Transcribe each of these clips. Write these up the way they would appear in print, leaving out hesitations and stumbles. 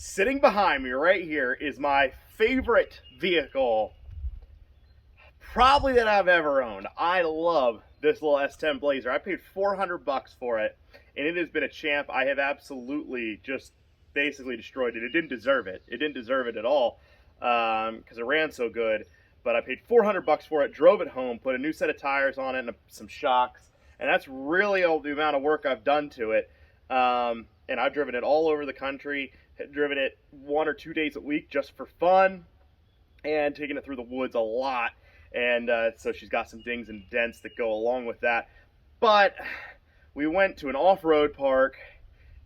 Sitting behind me right here is my favorite vehicle probably that I've ever owned. I love this little S10 Blazer. I paid $400 for it, and it has been a champ. I have absolutely just basically destroyed it. It didn't deserve it. It didn't deserve it at all because it ran so good. But I paid $400 for it, drove it home, put a new set of tires on it and some shocks, and that's really all the amount of work I've done to it. And I've driven it all over the country, driven it 1 or 2 days a week just for fun, and taken it through the woods a lot. And so she's got some dings and dents that go along with that. But we went to an off-road park,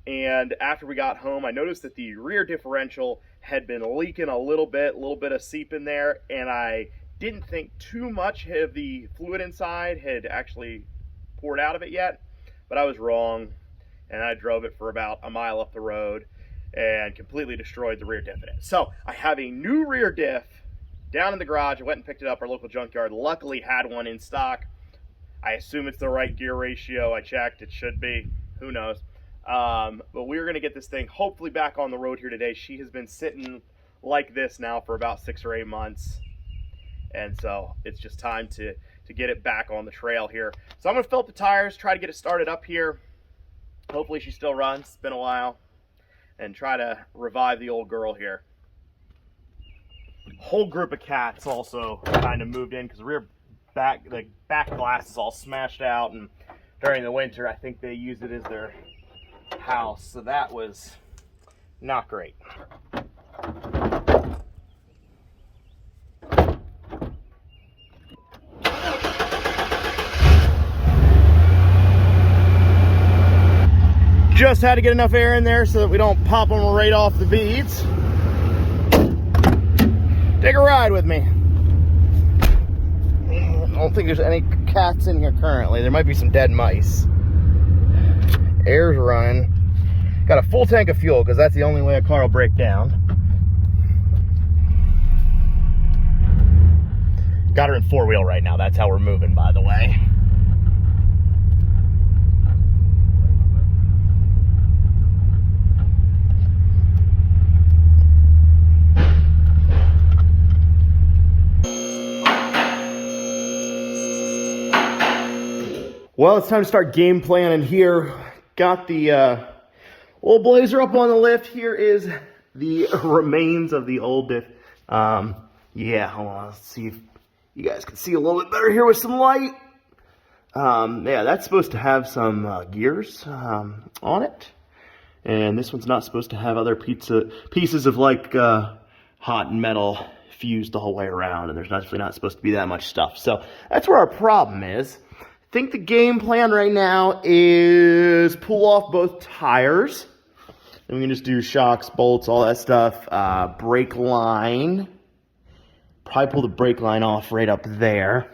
and after we got home, I noticed that the rear differential had been leaking a little bit of seep in there, and I didn't think too much of the fluid inside had actually poured out of it yet, but I was wrong, and I drove it for about a mile up the road and completely destroyed the rear diff in it. So I have a new rear diff down in the garage. I went and picked it up. Our local junkyard luckily had one in stock. I assume it's the right gear ratio. I checked. It should be. Who knows? But we're going to get this thing hopefully back on the road here today. She has been sitting like this now for about 6 or 8 months. And so it's just time to get it back on the trail here. So I'm going to fill up the tires, try to get it started up here. Hopefully she still runs. It's been a while. And try to revive the old girl here. Whole group of cats also kind of moved in because the back glass is all smashed out, and during the winter I think they use it as their house, so that was not great. Just had to get enough air in there so that we don't pop them right off the beads. Take a ride with me. I don't think there's any cats in here currently. There might be some dead mice. Air's running. Got a full tank of fuel because that's the only way a car will break down. Got her in 4-wheel right now. That's how we're moving, by the way. Well, it's time to start game planning here. Got the old Blazer up on the lift. Here is the remains of the old Diff. Yeah, hold on. Let's see if you guys can see a little bit better here with some light. Yeah, that's supposed to have some gears on it. And this one's not supposed to have other pieces of like hot metal fused the whole way around. And there's actually not supposed to be that much stuff. So that's where our problem is. I think the game plan right now is pull off both tires. And we can just do shocks, bolts, all that stuff. Brake line. Probably pull the brake line off right up there.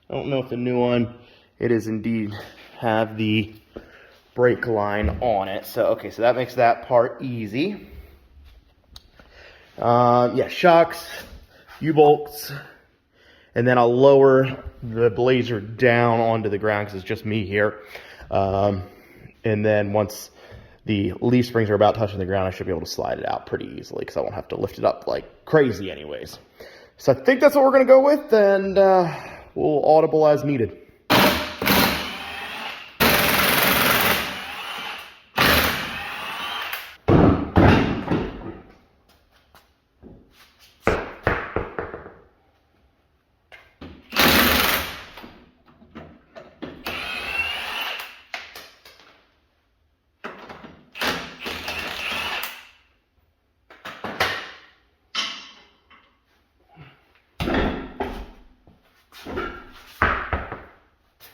I don't know if the new one, it is indeed have the brake line on it. So, okay, so that makes that part easy. Yeah, shocks, U-bolts. And then I'll lower the Blazer down onto the ground because it's just me here. And then once the leaf springs are about touching the ground, I should be able to slide it out pretty easily because I won't have to lift it up like crazy anyways. So I think that's what we're going to go with, and we'll audible as needed.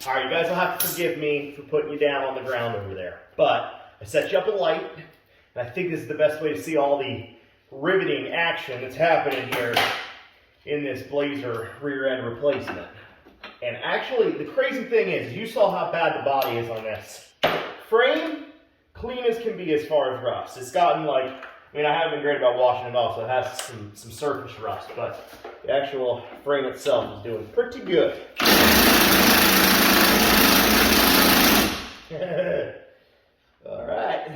All right, you guys will have to forgive me for putting you down on the ground over there, but I set you up a light, and I think this is the best way to see all the riveting action that's happening here in this Blazer rear end replacement. And actually, the crazy thing is, you saw how bad the body is on this. Frame, clean as can be as far as rust. It's gotten like, I mean, I haven't been great about washing it off, so it has some surface rust, but the actual frame itself is doing pretty good. All right.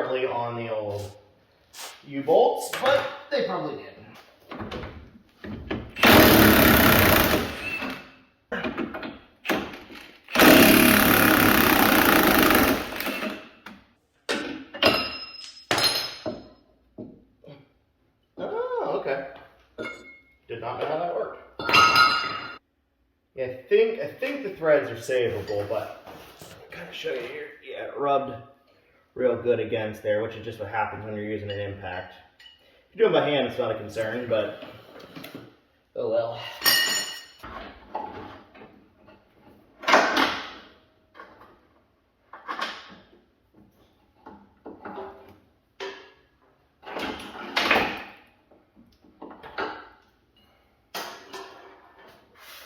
terribly on the old U-bolts, but they probably did. Oh, okay. Did not know how that worked. Yeah, I think the threads are savable, but I'll kind of show you here. Yeah, it rubbed real good against there, which is just what happens when you're using an impact. If you're doing by hand, it's not a concern, but oh well.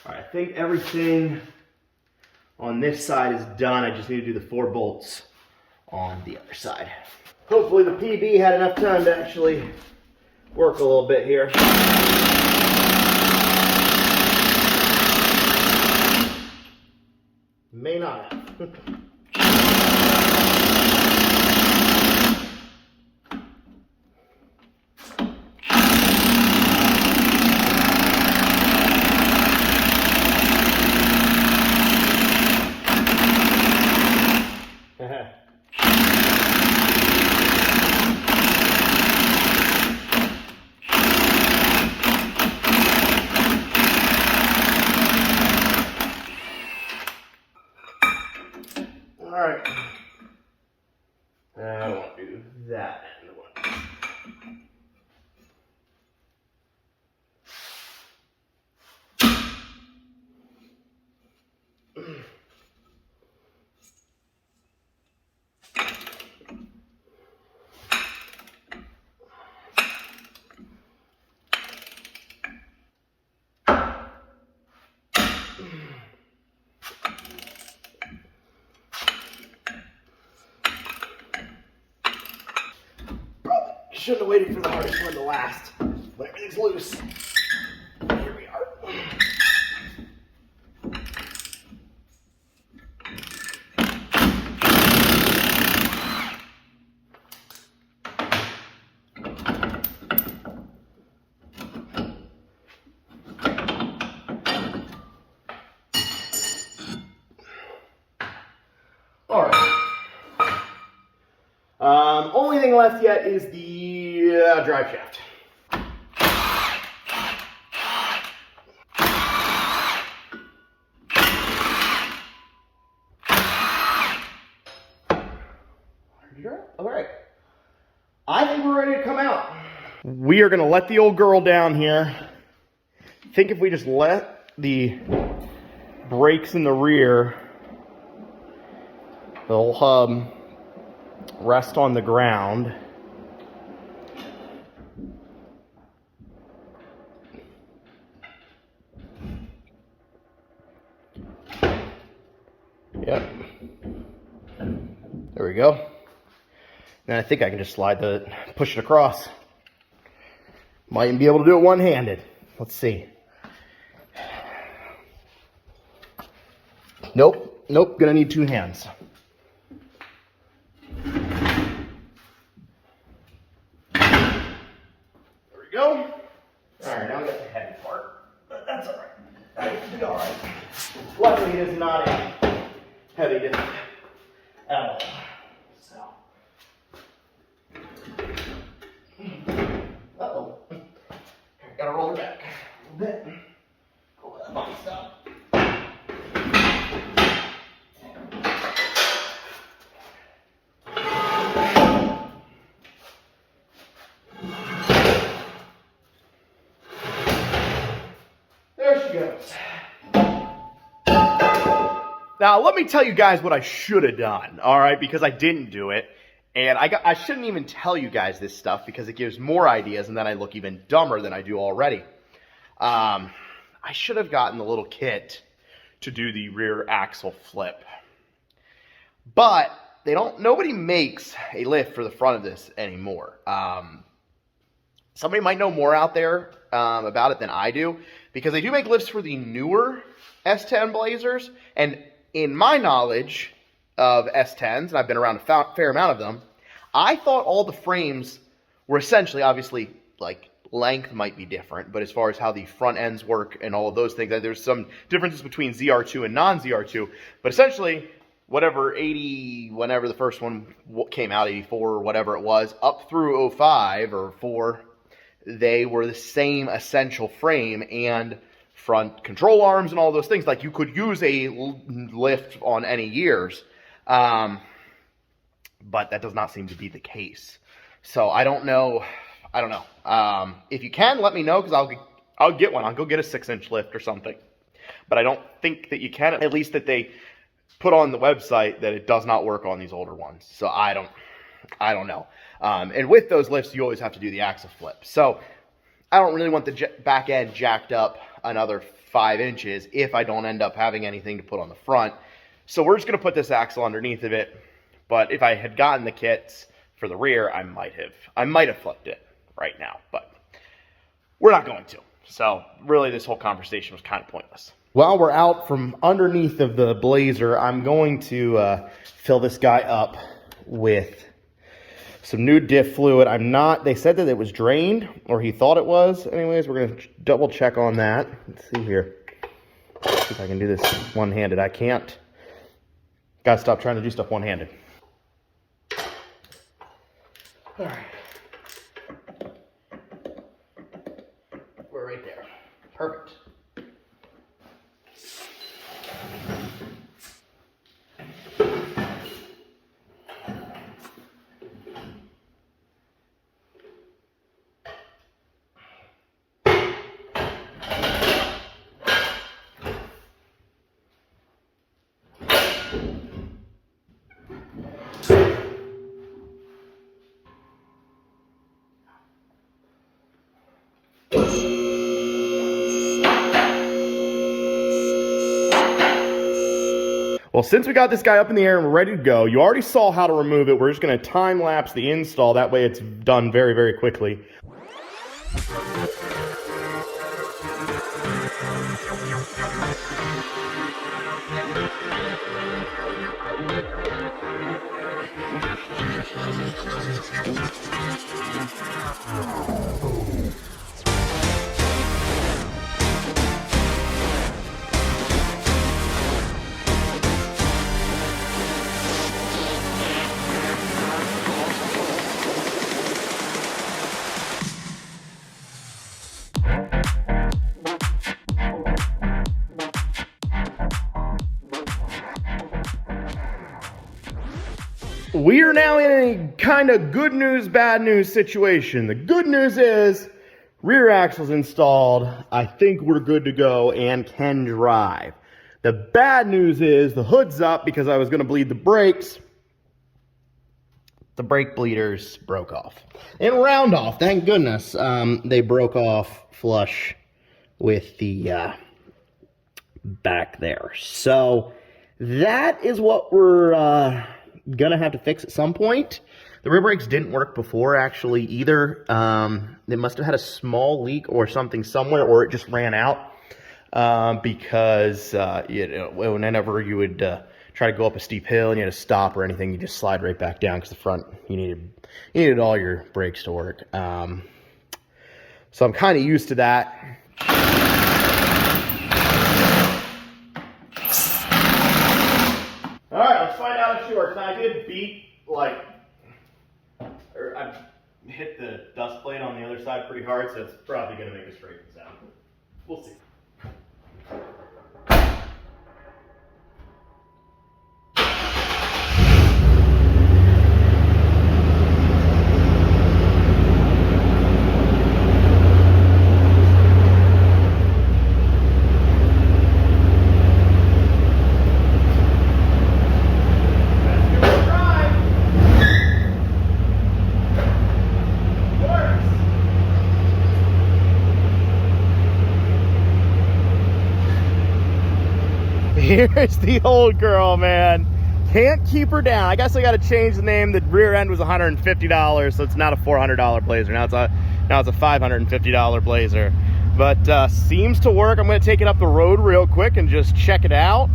Alright, I think everything on this side is done. I just need to do the 4 bolts on the other side. Hopefully the PB had enough time to actually work a little bit here. May not have. Alright. I won't do that end one. Shouldn't have waited for the hardest one to last, but everything's loose. Here we are. All right. Only thing left yet is the drive shaft. All right. I think we're ready to come out. We are going to let the old girl down here. I think if we just let the brakes in the rear, the whole hub, rest on the ground. Yep. There we go. Then I think I can just push it across. Might even be able to do it one-handed. Let's see. Nope. Nope. Gonna need 2 hands. Go. All right, now we got the heavy part, but that's all right. That should be all right. Luckily, it is not a heavy disc at all. So, uh-oh, gotta roll her back a little bit. Pull that bump stop. Now, let me tell you guys what I should have done, all right, because I didn't do it. And I shouldn't even tell you guys this stuff because it gives more ideas and then I look even dumber than I do already. I should have gotten the little kit to do the rear axle flip. But nobody makes a lift for the front of this anymore. Somebody might know more out there about it than I do because they do make lifts for the newer S10 Blazers. And in my knowledge of S10s, and I've been around a fair amount of them, I thought all the frames were essentially, obviously, like, length might be different, but as far as how the front ends work and all of those things, there's some differences between ZR2 and non-ZR2, but essentially, whatever 80, whenever the first one came out, 84 or whatever it was, up through 05 or 4, they were the same essential frame and front control arms and all those things. Like, you could use a lift on any years, but that does not seem to be the case. So I don't know. If you can, let me know, because I'll get one. I'll go get a 6-inch lift or something. But I don't think that you can, at least that they put on the website that it does not work on these older ones. So I don't know. And with those lifts, you always have to do the axle flip. So I don't really want the back end jacked up another 5 inches if I don't end up having anything to put on the front. So we're just going to put this axle underneath of it. But if I had gotten the kits for the rear, I might have flipped it right now. But we're not going to. So really, this whole conversation was kind of pointless. While we're out from underneath of the Blazer, I'm going to fill this guy up with some new Diff Fluid. they said that it was drained, or he thought it was. Anyways, we're going to double check on that. Let's see here. Let's see if I can do this one-handed. I can't. Gotta stop trying to do stuff one-handed. All right. We're right there. Perfect. Well, since we got this guy up in the air and we're ready to go, you already saw how to remove it. We're just going to time lapse the install. That way it's done very, very quickly. We are now in a kind of good news, bad news situation. The good news is rear axle's installed. I think we're good to go and can drive. The bad news is the hood's up because I was going to bleed the brakes. The brake bleeders broke off. And round off, thank goodness. They broke off flush with the back there. So that is what we're gonna have to fix at some point. The rear brakes didn't work before, actually, either. They must have had a small leak or something somewhere, or it just ran out. Because whenever you would try to go up a steep hill and you had to stop or anything, you just slide right back down because the front, you needed all your brakes to work. So I'm kind of used to that. All right, let's find out if she works. Now, I did beat, I hit the dust plate on the other side pretty hard, so it's probably going to make a scraping sound. We'll see. Here's the old girl, man. Can't keep her down. I guess I got to change the name. The rear end was $150, so it's not a $400 Blazer. Now it's a $550 Blazer. But seems to work. I'm going to take it up the road real quick and just check it out.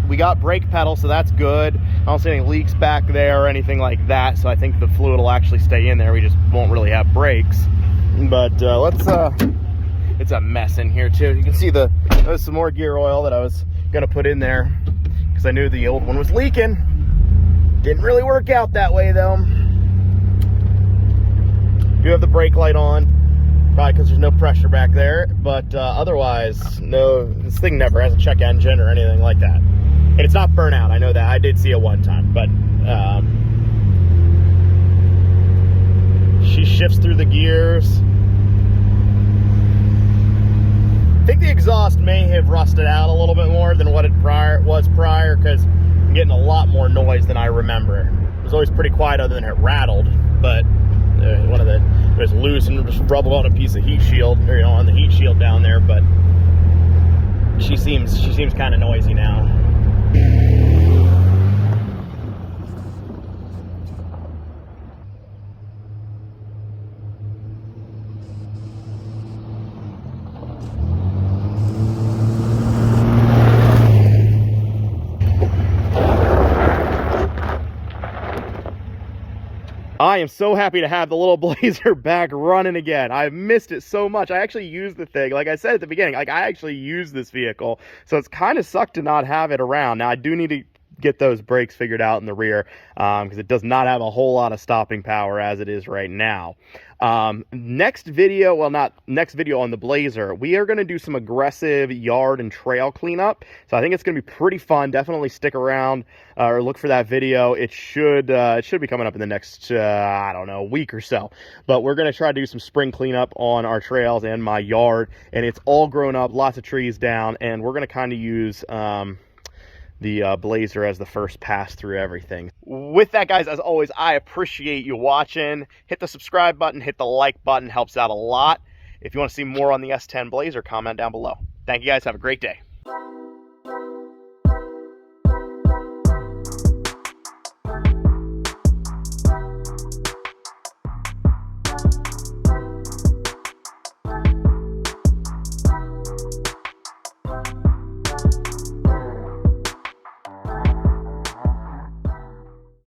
we got brake pedal, so that's good. I don't see any leaks back there or anything like that, so I think the fluid will actually stay in there. We just won't really have brakes. But it's a mess in here too. You can see there's some more gear oil that I was gonna put in there because I knew the old one was leaking. Didn't really work out that way though. Do have the brake light on, probably because there's no pressure back there, but otherwise, no, this thing never has a check engine or anything like that. And it's not burnt out, I know that. I did see it one time, but she shifts through the gears. I think the exhaust may have rusted out a little bit more than what it was prior, because I'm getting a lot more noise than I remember. It was always pretty quiet other than it rattled, but it was loose and just rubbled on a piece of heat shield, or on the heat shield down there. But she seems kind of noisy now. I am so happy to have the little Blazer back running again. I've missed it so much. I actually used the thing, like I said at the beginning, like I actually use this vehicle, so it's kind of sucked to not have it around. Now I do need to get those brakes figured out in the rear, because it does not have a whole lot of stopping power as it is right now. Next video, well, not next video on the Blazer, we are going to do some aggressive yard and trail cleanup. So I think it's going to be pretty fun. Definitely stick around or look for that video. It should be coming up in the next, I don't know, week or so. But we're going to try to do some spring cleanup on our trails and my yard. And it's all grown up, lots of trees down, and we're going to kind of use the Blazer as the first pass through everything. With that, guys, as always, I appreciate you watching. Hit the subscribe button, hit the like button, helps out a lot. If you want to see more on the S10 Blazer, comment down below. Thank you guys, have a great day.